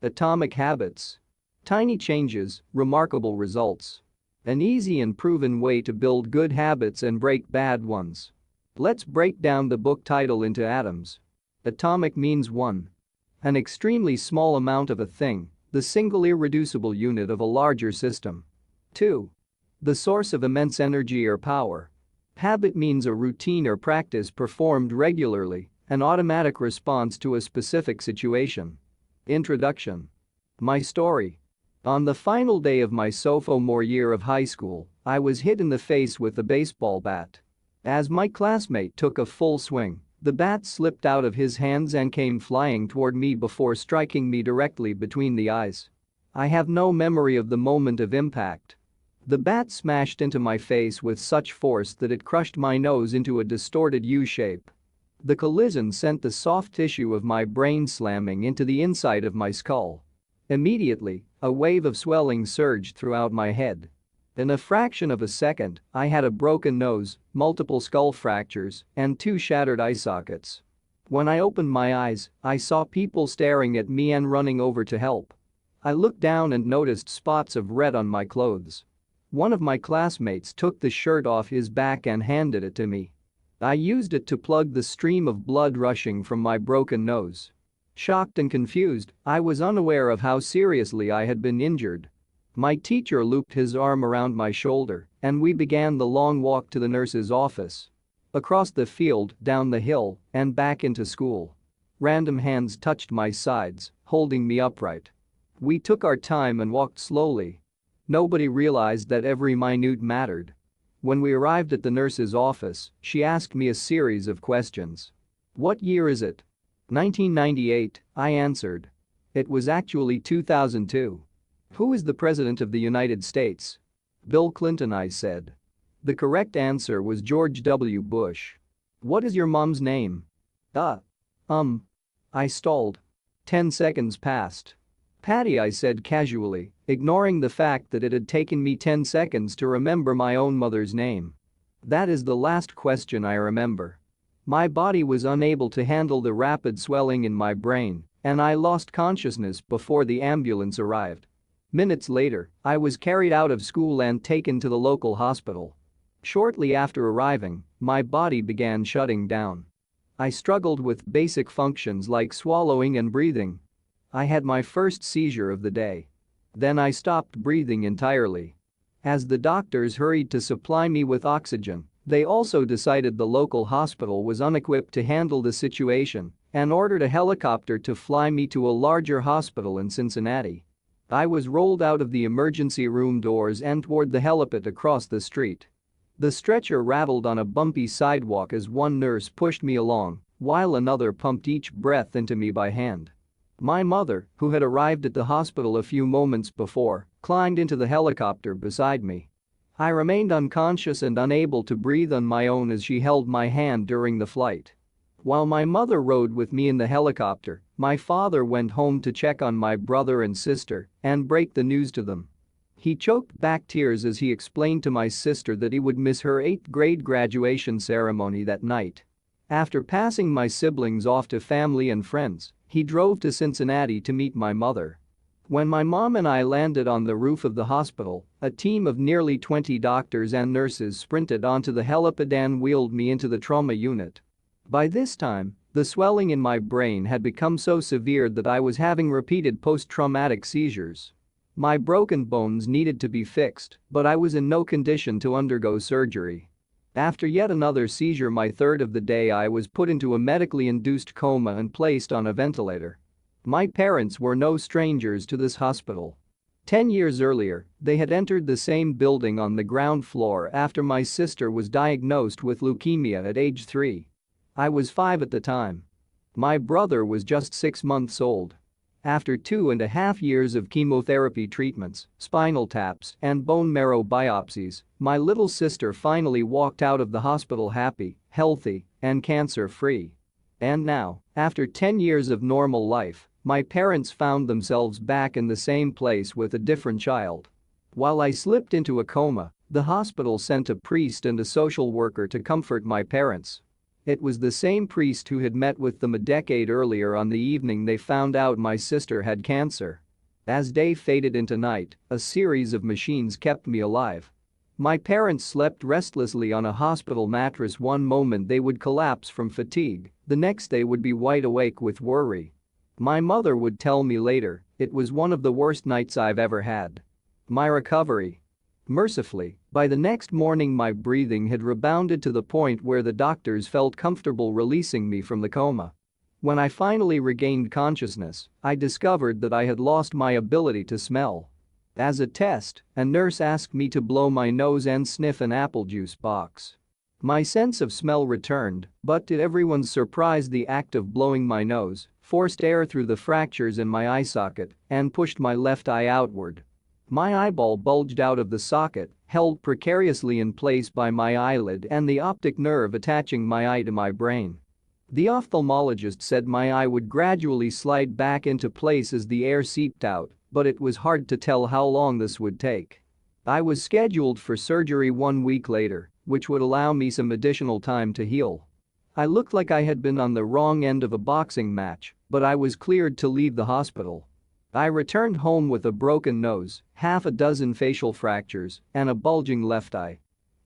Atomic habits. Tiny changes, remarkable results. An easy and proven way to build good habits and break bad ones. Let's break down the book title into atoms. Atomic means one. An extremely small amount of a thing, the single irreducible unit of a larger system. 2. The source of immense energy or power. Habit means a routine or practice performed regularly, an automatic response to a specific situation. Introduction. My story. On the final day of my sophomore year of high school, I was hit in the face with a baseball bat. As my classmate took a full swing, the bat slipped out of his hands and came flying toward me before striking me directly between the eyes. I have no memory of the moment of impact. The bat smashed into my face with such force that it crushed my nose into a distorted U-shape. The collision sent the soft tissue of my brain slamming into the inside of my skull. Immediately, a wave of swelling surged throughout my head. In a fraction of a second, I had a broken nose, multiple skull fractures, and 2 shattered eye sockets. When I opened my eyes, I saw people staring at me and running over to help. I looked down and noticed spots of red on my clothes. One of my classmates took the shirt off his back and handed it to me. I used it to plug the stream of blood rushing from my broken nose. Shocked and confused, I was unaware of how seriously I had been injured. My teacher looped his arm around my shoulder, and we began the long walk to the nurse's office. Across the field, down the hill, and back into school. Random hands touched my sides, holding me upright. We took our time and walked slowly. Nobody realized that every minute mattered. When we arrived at the nurse's office, she asked me a series of questions. "What year is it?" 1998, I answered. It was actually 2002. "Who is the President of the United States?" "Bill Clinton," I said. The correct answer was George W. Bush. "What is your mom's name?" I stalled. 10 seconds passed. "Patty," I said casually, ignoring the fact that it had taken me 10 seconds to remember my own mother's name. That is the last question I remember. My body was unable to handle the rapid swelling in my brain, and I lost consciousness before the ambulance arrived. Minutes later, I was carried out of school and taken to the local hospital. Shortly after arriving, my body began shutting down. I struggled with basic functions like swallowing and breathing. I had my first seizure of the day. Then I stopped breathing entirely. As the doctors hurried to supply me with oxygen, they also decided the local hospital was unequipped to handle the situation and ordered a helicopter to fly me to a larger hospital in Cincinnati. I was rolled out of the emergency room doors and toward the helipad across the street. The stretcher rattled on a bumpy sidewalk as one nurse pushed me along, while another pumped each breath into me by hand. My mother, who had arrived at the hospital a few moments before, climbed into the helicopter beside me. I remained unconscious and unable to breathe on my own as she held my hand during the flight. While my mother rode with me in the helicopter, my father went home to check on my brother and sister and break the news to them. He choked back tears as he explained to my sister that he would miss her 8th grade graduation ceremony that night. After passing my siblings off to family and friends, he drove to Cincinnati to meet my mother. When my mom and I landed on the roof of the hospital, a team of nearly 20 doctors and nurses sprinted onto the helipad and wheeled me into the trauma unit. By this time, the swelling in my brain had become so severe that I was having repeated post-traumatic seizures. My broken bones needed to be fixed, but I was in no condition to undergo surgery. After yet another seizure, my third of the day, I was put into a medically induced coma and placed on a ventilator. My parents were no strangers to this hospital. 10 years earlier, they had entered the same building on the ground floor after my sister was diagnosed with leukemia at age 3. I was 5 at the time. My brother was just 6 months old. After 2.5 years of chemotherapy treatments, spinal taps, and bone marrow biopsies, my little sister finally walked out of the hospital happy, healthy, and cancer-free. And now, after 10 years of normal life, my parents found themselves back in the same place with a different child. While I slipped into a coma, the hospital sent a priest and a social worker to comfort my parents. It was the same priest who had met with them a decade earlier on the evening they found out my sister had cancer. As day faded into night, a series of machines kept me alive. My parents slept restlessly on a hospital mattress. One moment they would collapse from fatigue, the next they would be wide awake with worry. My mother would tell me later, "It was one of the worst nights I've ever had." My recovery. Mercifully, by the next morning my breathing had rebounded to the point where the doctors felt comfortable releasing me from the coma. When I finally regained consciousness, I discovered that I had lost my ability to smell. As a test, a nurse asked me to blow my nose and sniff an apple juice box. My sense of smell returned, but to everyone's surprise the act of blowing my nose forced air through the fractures in my eye socket and pushed my left eye outward. My eyeball bulged out of the socket, held precariously in place by my eyelid and the optic nerve attaching my eye to my brain. The ophthalmologist said my eye would gradually slide back into place as the air seeped out, but it was hard to tell how long this would take. I was scheduled for surgery 1 week later, which would allow me some additional time to heal. I looked like I had been on the wrong end of a boxing match, but I was cleared to leave the hospital. I returned home with a broken nose, half a dozen facial fractures, and a bulging left eye.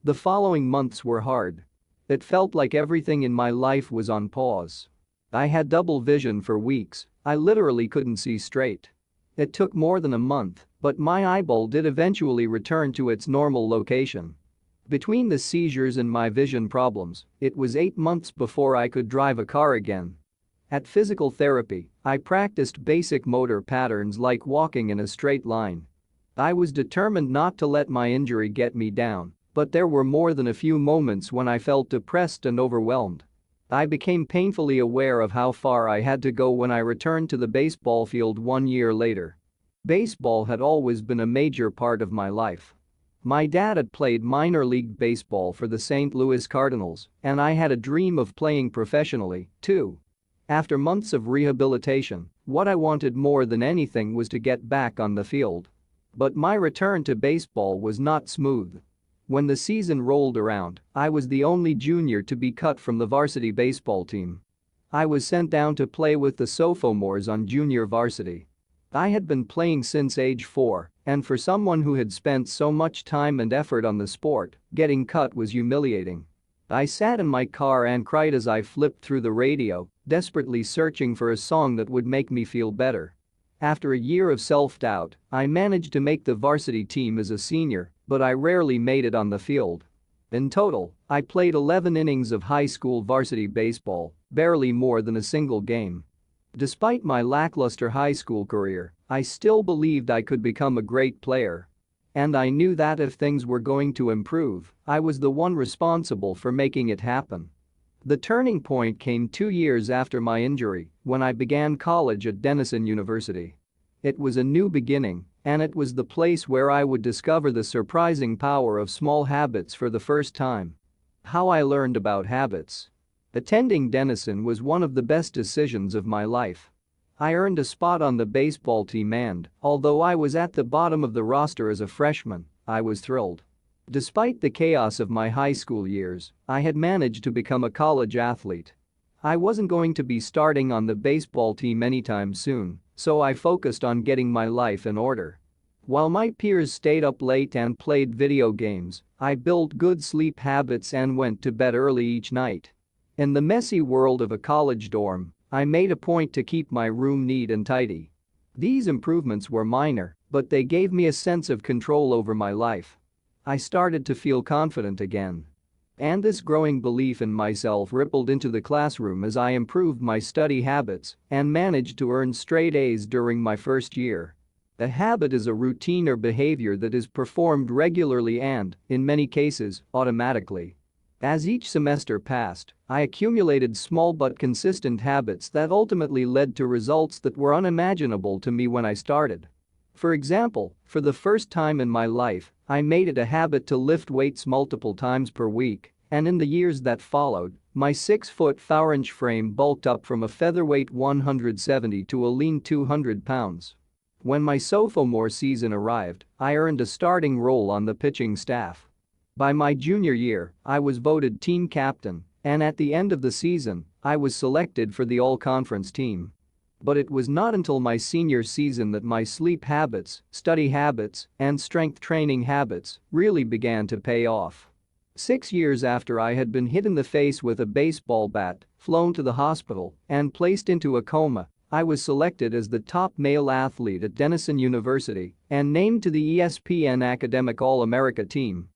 The following months were hard. It felt like everything in my life was on pause. I had double vision for weeks, I literally couldn't see straight. It took more than a month, but my eyeball did eventually return to its normal location. Between the seizures and my vision problems, it was 8 months before I could drive a car again. At physical therapy, I practiced basic motor patterns like walking in a straight line. I was determined not to let my injury get me down, but there were more than a few moments when I felt depressed and overwhelmed. I became painfully aware of how far I had to go when I returned to the baseball field 1 year later. Baseball had always been a major part of my life. My dad had played minor league baseball for the St. Louis Cardinals, and I had a dream of playing professionally, too. After months of rehabilitation, what I wanted more than anything was to get back on the field. But my return to baseball was not smooth. When the season rolled around, I was the only junior to be cut from the varsity baseball team. I was sent down to play with the sophomores on junior varsity. I had been playing since age 4, and for someone who had spent so much time and effort on the sport, getting cut was humiliating. I sat in my car and cried as I flipped through the radio, desperately searching for a song that would make me feel better. After a year of self-doubt, I managed to make the varsity team as a senior, but I rarely made it on the field. In total, I played 11 innings of high school varsity baseball, barely more than a single game. Despite my lackluster high school career, I still believed I could become a great player. And I knew that if things were going to improve, I was the one responsible for making it happen. The turning point came 2 years after my injury, when I began college at Denison University. It was a new beginning, and it was the place where I would discover the surprising power of small habits for the first time. How I learned about habits. Attending Denison was one of the best decisions of my life. I earned a spot on the baseball team and, although I was at the bottom of the roster as a freshman, I was thrilled. Despite the chaos of my high school years, I had managed to become a college athlete. I wasn't going to be starting on the baseball team anytime soon, so I focused on getting my life in order. While my peers stayed up late and played video games, I built good sleep habits and went to bed early each night. In the messy world of a college dorm, I made a point to keep my room neat and tidy. These improvements were minor, but they gave me a sense of control over my life. I started to feel confident again. And this growing belief in myself rippled into the classroom as I improved my study habits and managed to earn straight A's during my first year. A habit is a routine or behavior that is performed regularly and, in many cases, automatically. As each semester passed, I accumulated small but consistent habits that ultimately led to results that were unimaginable to me when I started. For example, for the first time in my life, I made it a habit to lift weights multiple times per week, and in the years that followed, my 6-foot 4-inch frame bulked up from a featherweight 170 to a lean 200 pounds. When my sophomore season arrived, I earned a starting role on the pitching staff. By my junior year, I was voted team captain And at the end of the season, I was selected for the all-conference team. But it was not until my senior season that my sleep habits, study habits, and strength training habits really began to pay off. 6 years after I had been hit in the face with a baseball bat, flown to the hospital, and placed into a coma, I was selected as the top male athlete at Denison University and named to the ESPN Academic All-America team.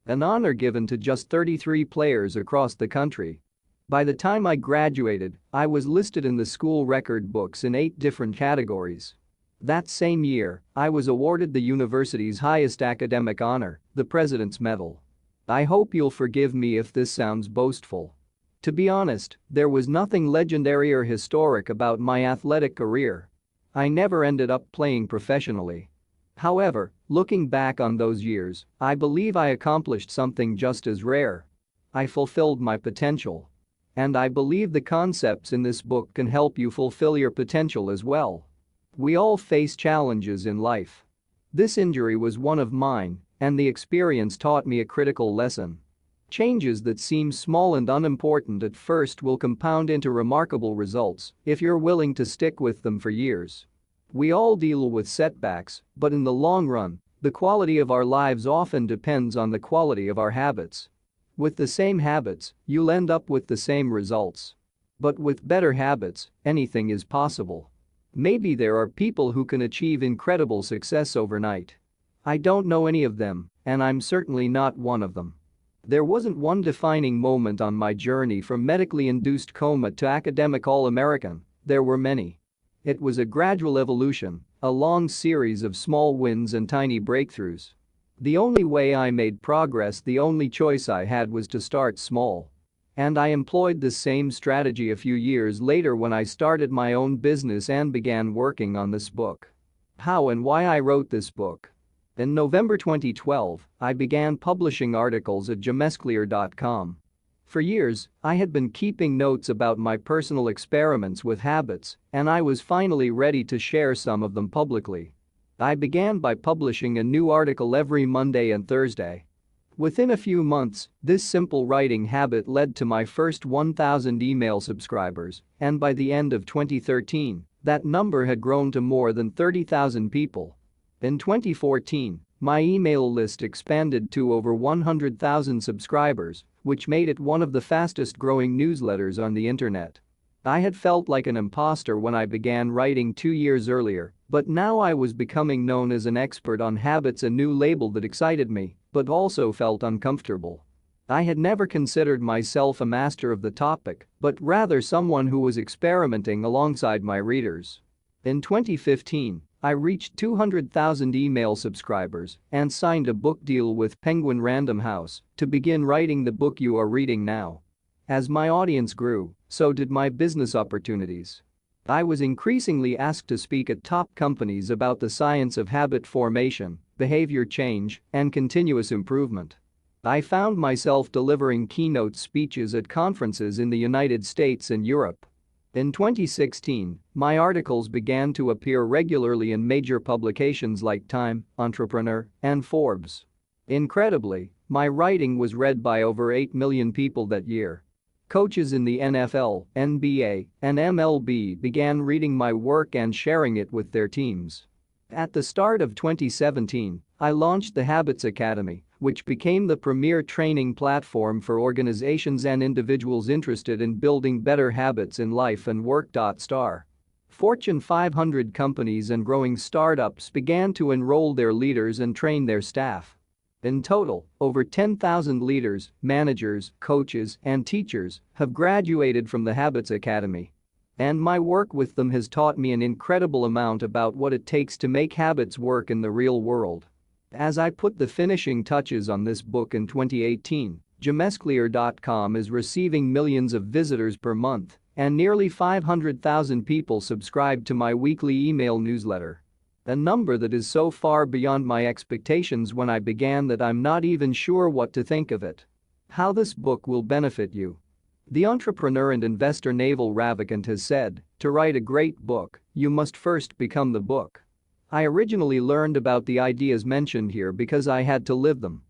An honor given to just 33 players across the country. By the time I graduated, I was listed in the school record books in 8 different categories. That same year, I was awarded the university's highest academic honor, the President's Medal. I hope you'll forgive me if this sounds boastful. To be honest, there was nothing legendary or historic about my athletic career. I never ended up playing professionally. However, looking back on those years, I believe I accomplished something just as rare. I fulfilled my potential. And I believe the concepts in this book can help you fulfill your potential as well. We all face challenges in life. This injury was one of mine, and the experience taught me a critical lesson. Changes that seem small and unimportant at first will compound into remarkable results if you're willing to stick with them for years. We all deal with setbacks, but in the long run, the quality of our lives often depends on the quality of our habits. With the same habits, you'll end up with the same results. But with better habits, anything is possible. Maybe there are people who can achieve incredible success overnight. I don't know any of them, and I'm certainly not one of them. There wasn't one defining moment on my journey from medically induced coma to academic All-American, there were many. It was a gradual evolution, a long series of small wins and tiny breakthroughs. The only way I made progress, the only choice I had was to start small. And I employed the same strategy a few years later when I started my own business and began working on this book. How and why I wrote this book. In November 2012, I began publishing articles at JamesClear.com. For years, I had been keeping notes about my personal experiments with habits, and I was finally ready to share some of them publicly. I began by publishing a new article every Monday and Thursday. Within a few months, this simple writing habit led to my first 1,000 email subscribers, and by the end of 2013, that number had grown to more than 30,000 people. In 2014, my email list expanded to over 100,000 subscribers, which made it one of the fastest-growing newsletters on the internet. I had felt like an imposter when I began writing 2 years earlier, but now I was becoming known as an expert on habits, a new label that excited me, but also felt uncomfortable. I had never considered myself a master of the topic, but rather someone who was experimenting alongside my readers. In 2015, I reached 200,000 email subscribers and signed a book deal with Penguin Random House to begin writing the book you are reading now. As my audience grew, so did my business opportunities. I was increasingly asked to speak at top companies about the science of habit formation, behavior change, and continuous improvement. I found myself delivering keynote speeches at conferences in the United States and Europe. In 2016, my articles began to appear regularly in major publications like Time, Entrepreneur, and Forbes. Incredibly, my writing was read by over 8 million people that year. Coaches in the NFL, NBA, and MLB began reading my work and sharing it with their teams. At the start of 2017, I launched the Habits Academy, which became the premier training platform for organizations and individuals interested in building better habits in life and work. Fortune 500 companies and growing startups began to enroll their leaders and train their staff. In total, over 10,000 leaders, managers, coaches, and teachers have graduated from the Habits Academy. And my work with them has taught me an incredible amount about what it takes to make habits work in the real world. As I put the finishing touches on this book in 2018, JamesClear.com is receiving millions of visitors per month, and nearly 500,000 people subscribe to my weekly email newsletter. A number that is so far beyond my expectations when I began that I'm not even sure what to think of it. How this book will benefit you. The entrepreneur and investor Naval Ravikant has said, to write a great book, you must first become the book. I originally learned about the ideas mentioned here because I had to live them.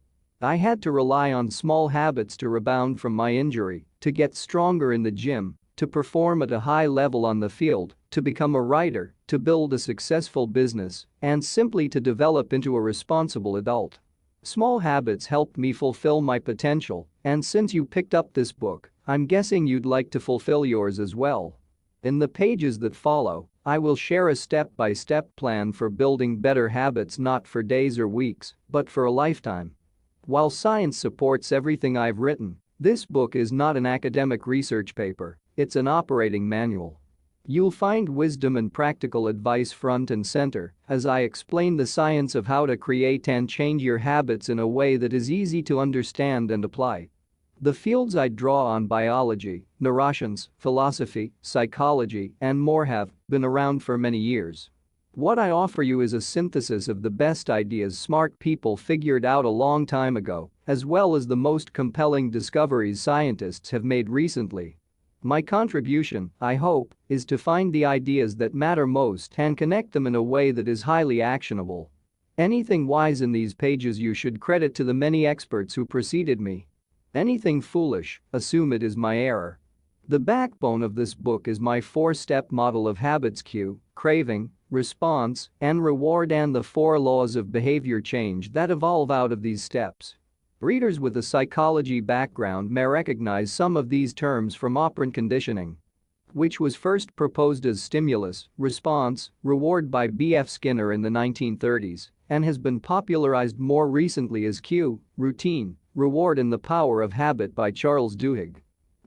I had to rely on small habits to rebound from my injury, to get stronger in the gym, to perform at a high level on the field, to become a writer, to build a successful business, and simply to develop into a responsible adult. Small habits helped me fulfill my potential, and since you picked up this book, I'm guessing you'd like to fulfill yours as well. In the pages that follow, I will share a step-by-step plan for building better habits, not for days or weeks, but for a lifetime. While science supports everything I've written, this book is not an academic research paper, it's an operating manual. You'll find wisdom and practical advice front and center as I explain the science of how to create and change your habits in a way that is easy to understand and apply. The fields I draw on, biology, neuroscience, philosophy, psychology, and more, have been around for many years. What I offer you is a synthesis of the best ideas smart people figured out a long time ago, as well as the most compelling discoveries scientists have made recently. My contribution, I hope, is to find the ideas that matter most and connect them in a way that is highly actionable. Anything wise in these pages you should credit to the many experts who preceded me. Anything foolish, assume it is my error. The backbone of this book is my 4-step model of habits: cue, craving, response, and reward, and the 4 laws of behavior change that evolve out of these steps. Readers with a psychology background may recognize some of these terms from operant conditioning, which was first proposed as stimulus, response, reward by B.F. Skinner in the 1930s and has been popularized more recently as cue, routine, reward, and the power of habit by Charles Duhigg.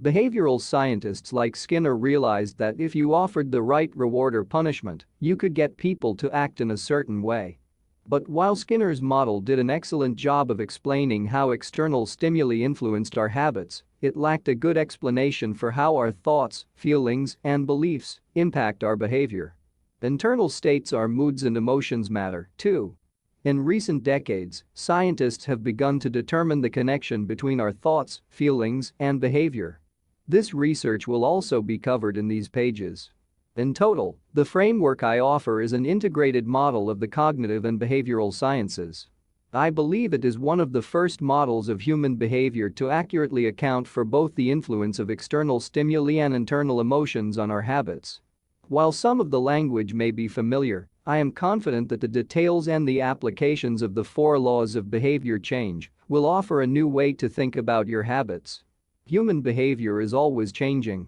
Behavioral scientists like Skinner realized that if you offered the right reward or punishment, you could get people to act in a certain way. But while Skinner's model did an excellent job of explaining how external stimuli influenced our habits, it lacked a good explanation for how our thoughts, feelings, and beliefs impact our behavior. Internal states, our moods and emotions, matter, too. In recent decades, scientists have begun to determine the connection between our thoughts, feelings, and behavior. This research will also be covered in these pages. In total, the framework I offer is an integrated model of the cognitive and behavioral sciences. I believe it is one of the first models of human behavior to accurately account for both the influence of external stimuli and internal emotions on our habits. While some of the language may be familiar, I am confident that the details and the applications of the 4 laws of behavior change will offer a new way to think about your habits. Human behavior is always changing.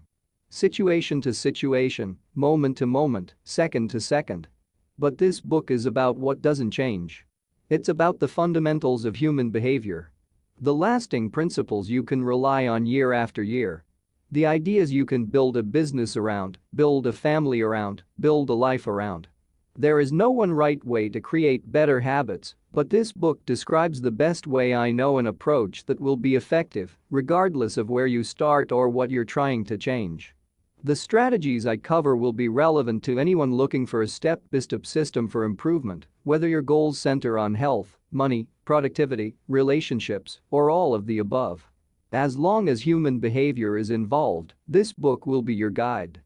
Situation to situation, moment to moment, second to second. But this book is about what doesn't change. It's about the fundamentals of human behavior. The lasting principles you can rely on year after year. The ideas you can build a business around, build a family around, build a life around. There is no one right way to create better habits, but this book describes the best way I know, an approach that will be effective regardless of where you start or what you're trying to change. The strategies I cover will be relevant to anyone looking for a step-by-step system for improvement, whether your goals center on health, money, productivity, relationships, or all of the above. As long as human behavior is involved, this book will be your guide.